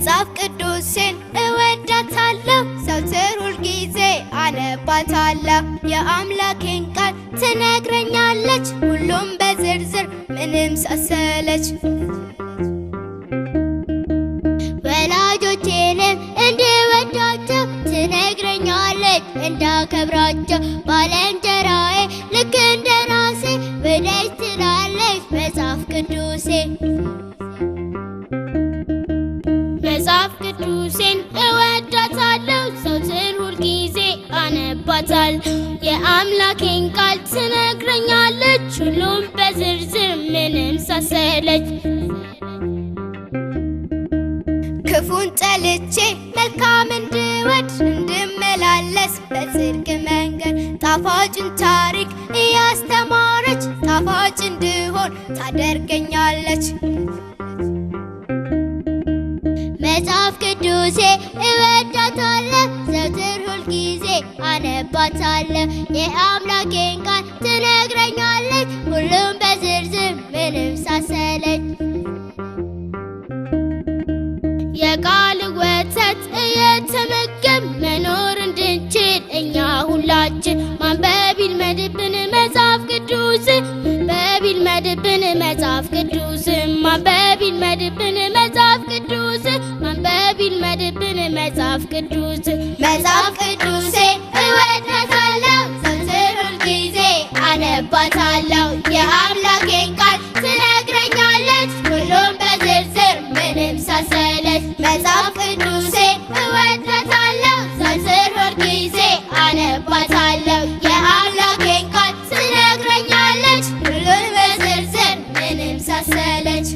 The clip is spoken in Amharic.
መጽሐፍ ቅዱሴን እወዳታለሁ ዘወትር ሁልጊዜ አነባታለሁ። የአምላኬን ቃል ትነግረኛለች ሁሉም በዝርዝር ምንም ሳሰለች። ወላጆቼንም እንድወዳቸው ትነግረኛለች እንዳከብራቸው። ባልንጀራዬ ልክ እንደ ራሴ ውደድ ትላለች መጽሐፍ ቅዱሴ። መጽሐፍ ቅዱሴን እወዳታለሁ ዘወትር ሁልጊዜ አነባታለሁ። የአምላኬን ቃል ትነግረኛለች ሁሉም በዝርዝር ምንም ሳሰለች። ክፉን ጠልቼ መልካም እንድወድ እንድመላለስ በጽድቅ መንገድ ጣፋጭን ታሪክ እያስተማረች ጣፋጭ እንድሆን ታደርገኛለች። መጽሐፍ ቅዱሴ እወዳታለሁ ዘወትር ሁልጊዜ አነባታለሁ። የአምላኬን ቃል ትነግረኛለች ሁሉም በዝርዝር ምንም ሳሰለች። የቃል ወተት እየተመገብ መኖር እንድንችል እኛ ሁላችን ማንበብ ይልመድብን መጽሐፍ ቅዱስ። ማንበብ ይልመድብን መጽሐፍ ቅዱስ። ማንበብ ይልመድብን መጽሐፍ ቅዱስ። ማንበብ ይልመድብን መጽሐፍ ቅዱስ። መጽሐፍ ቅዱሴ እወዳታለሁ ዘወትር ሁልጊዜ አነባታለሁ። የአምላኬን ቃል ትነግረኛለች ሁሉም በዝርዝር ምንም ሳሰለች። መጽሐፍ ቅዱሴ እወዳታለሁ ዘወትር ሁልጊዜ አነባታለሁ። የአምላኬን ቃል ትነግረኛለች ሁሉም በዝርዝር ምንም ሳሰለች።